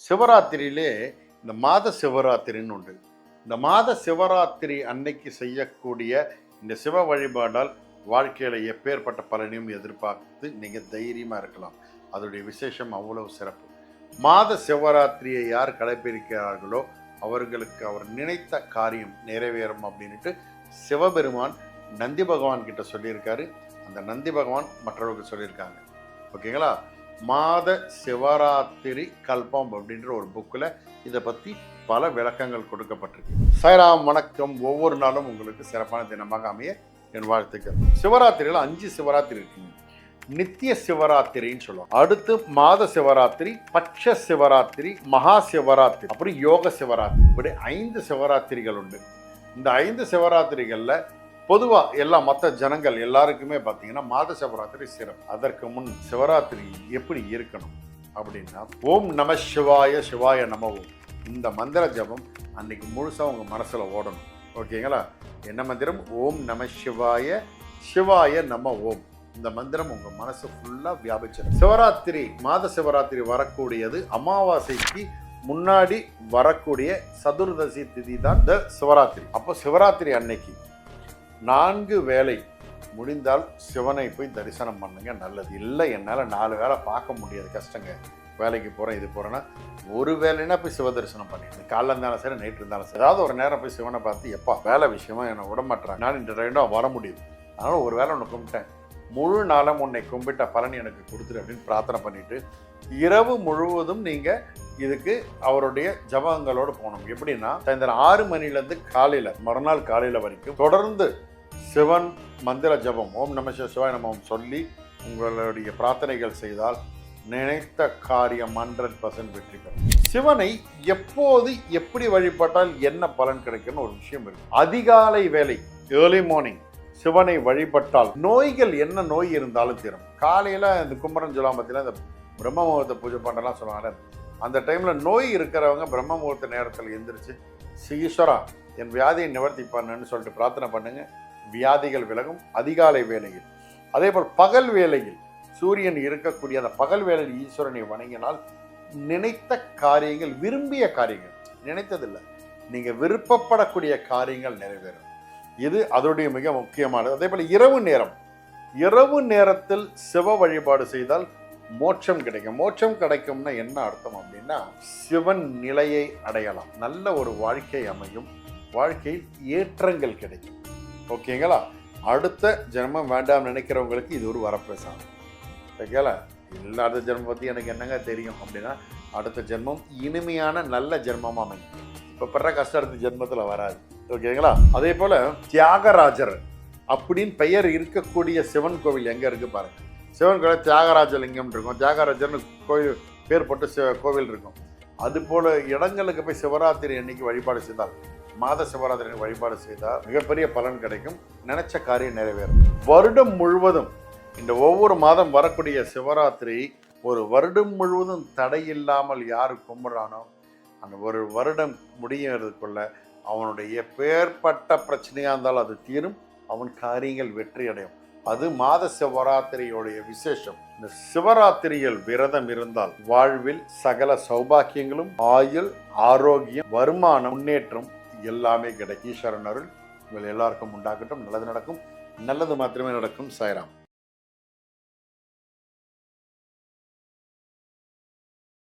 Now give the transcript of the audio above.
சிவராத்திரியிலே இந்த மாத சிவராத்திரின்னு உண்டு. இந்த மாத சிவராத்திரி அன்னைக்கு செய்யக்கூடிய இந்த சிவ வழிபாடால் வாழ்க்கையில் எப்பேற்பட்ட பலனையும் எதிர்பார்த்து நீங்கள் தைரியமாக இருக்கலாம். அதோடைய விசேஷம் அவ்வளவு சிறப்பு. மாத சிவராத்திரியை யார் கடைபிடிக்கிறார்களோ அவர்களுக்கு அவர் நினைத்த காரியம் நிறைவேறும் அப்படின்ட்டு சிவபெருமான் நந்தி பகவான் கிட்ட சொல்லியிருக்காரு. அந்த நந்தி பகவான் மற்றவர்களுக்கு சொல்லியிருக்காங்க. ஓகேங்களா? மாத சிவராத்திரி கல்பம் அப்படின்ற ஒரு புக்கில் இதை பற்றி பல விளக்கங்கள் கொடுக்கப்பட்டிருக்கு. சாய்ராம் வணக்கம். ஒவ்வொரு நாளும் உங்களுக்கு சிறப்பான தினமாக அமைய என் வாழ்த்துக்கள். சிவராத்திரியில் 5 சிவராத்திரி இருக்குங்க. நித்திய சிவராத்திரின்னு சொல்லுவோம். அடுத்து மாத சிவராத்திரி, பட்ச சிவராத்திரி, மகா சிவராத்திரி, அப்புறம் யோக சிவராத்திரி, இப்படி 5 சிவராத்திரிகள் உண்டு. இந்த 5 சிவராத்திரிகளில் பொதுவாக எல்லா மற்ற ஜனங்கள் எல்லாருக்குமே பார்த்தீங்கன்னா மாத சிவராத்திரி சிறப்பு. அதற்கு முன் சிவராத்திரி எப்படி இருக்கணும் அப்படின்னா, ஓம் நம சிவாய சிவாய நம ஓம், இந்த மந்திர ஜபம் அன்னைக்கு முழுசாக உங்கள் மனசில் ஓடணும். ஓகேங்களா? என்ன மந்திரம்? ஓம் நம சிவாய சிவாய நம ஓம். இந்த மந்திரம் உங்கள் மனசு ஃபுல்லாக வியாபிச்சிடும். சிவராத்திரி, மாத சிவராத்திரி வரக்கூடியது அமாவாசைக்கு முன்னாடி வரக்கூடிய சதுர்தசி திதி தான் இந்த சிவராத்திரி. அப்போ சிவராத்திரி அன்னைக்கு 4 வேளை முடிந்தால் சிவனை போய் தரிசனம் பண்ணுங்க, நல்லது. இல்லை என்னால் 4 வேளை பார்க்க முடியாது, கஷ்டங்க, வேலைக்கு போகிறேன் இது போகிறேன்னா ஒரு வேலைன்னா போய் சிவ தரிசனம் பண்ணிடுங்க. காலைல இருந்தாலும் சரி, நைட்டு இருந்தாலும் சரி, ஏதாவது ஒரு நேரம் போய் சிவனை பார்த்து, எப்பா வேலை விஷயமா என்னை விடமாட்டுறாங்க, நான் இந்த டைம் வர முடியுது, அதனால் ஒரு வேளை ஒன்று கும்பிட்டேன், முழு நாளும் உன்னை கும்பிட்ட பலன் எனக்கு கொடுத்துரு அப்படின்னு பிரார்த்தனை பண்ணிட்டு இரவு முழுவதும் நீங்கள் இதுக்கு அவருடைய ஜபங்களோடு போகணும். எப்படின்னா, சாயந்தரம் 6 மணிலேருந்து காலையில் மறுநாள் காலையில் வரைக்கும் தொடர்ந்து சிவன் மந்திர ஜபம் ஓம் நம சிவாய நம சொல்லி உங்களுடைய பிரார்த்தனைகள் செய்தால் நினைத்த காரியம் 100% வெற்றி பெறும். சிவனை எப்போது எப்படி வழிபட்டால் என்ன பலன் கிடைக்கும்னு ஒரு விஷயம் இருக்கு. அதிகாலை வேலை, ஏர்லி மார்னிங் சிவனை வழிபட்டால் நோய்கள் என்ன நோய் இருந்தாலும் தீரும். காலையில் இந்த குமரன் ஜுலாம்பத்தில் இந்த பிரம்ம முகூர்த்த பூஜை பண்ணுறலாம் சொல்லுவாங்க. அந்த டைமில் நோய் இருக்கிறவங்க பிரம்ம முகூர்த்த நேரத்தில் எந்திரிச்சு, ஈஸ்வரா என் வியாதியை நிவர்த்தி பண்ணுன்னு சொல்லிட்டு பிரார்த்தனை பண்ணுங்க, வியாதிகள் விலகும். அதிகாலை வேளையில், அதே போல் பகல் வேளையில் சூரியன் இருக்கக்கூடிய அந்த பகல் வேளையில் ஈஸ்வரனை வணங்கினால் நினைத்த காரியங்கள், விரும்பிய காரியங்கள், நினைத்ததில்லை நீங்கள் விருப்பப்படக்கூடிய காரியங்கள் நிறைவேறும். இது அதோடைய மிக முக்கியமானது. அதே போல் இரவு நேரத்தில் சிவ வழிபாடு செய்தால் மோட்சம் கிடைக்கும். மோட்சம் கிடைக்கும்னா என்ன அர்த்தம் அப்படின்னா, சிவன் நிலையை அடையலாம், நல்ல ஒரு வாழ்க்கை அமையும், வாழ்க்கையில் ஏற்றங்கள் கிடைக்கும். ஓகேங்களா? அடுத்த ஜென்மம் வேண்டாம் நினைக்கிறவங்களுக்கு இது ஒரு வரப்பிரசாதம். ஓகேங்களா? இல்லாத ஜென்மம் பற்றி எனக்கு என்னங்க தெரியும் அப்படின்னா, அடுத்த ஜென்மம் இனிமையான நல்ல ஜென்மமாக அமையும். இப்போ படுற கஷ்டம் அடுத்த ஜென்மத்தில் வராது. ஓகேங்களா? அதே போல் தியாகராஜர் அப்படின்னு பெயர் இருக்கக்கூடிய சிவன் கோவில் எங்கே இருக்குது பாருங்கள். சிவன் கோவில் தியாகராஜ லிங்கம் இருக்கும், தியாகராஜர்னு கோயில் பேர் போட்டு கோவில் இருக்கும். அதுபோல் இடங்களுக்கு போய் சிவராத்திரி அன்னைக்கு வழிபாடு செய்தால், மாத சிவராத்திரி வழிபாடு செய்தால் மிகப்பெரிய பலன் கிடைக்கும், நினைச்ச காரியம் நிறைவேறும். வருடம் முழுவதும் இந்த ஒவ்வொரு மாதம் வரக்கூடிய சிவராத்திரி ஒரு வருடம் முழுவதும் தடையில்லாமல் யார் கும்பிட்றானோ அந்த ஒரு வருடம் முடியறதுக்குள்ள அவனுடைய பேர்பட்ட பிரச்சனையாக இருந்தாலும் அது தீரும், அவன் காரியங்கள் வெற்றி அடையும். அது மாத சிவராத்திரியோடைய விசேஷம். இந்த சிவராத்திரியில் விரதம் இருந்தால் வாழ்வில் சகல சௌபாக்கியங்களும், ஆயுள், ஆரோக்கியம், வருமானம், முன்னேற்றம் எல்லாமே கிடைக்கும். ஈஸ்வரன் அருள் உங்கள் எல்லாருக்கும் உண்டாகட்டும். நல்லது நடக்கும், நல்லது மாத்திரமே நடக்கும். சாய்ராம்.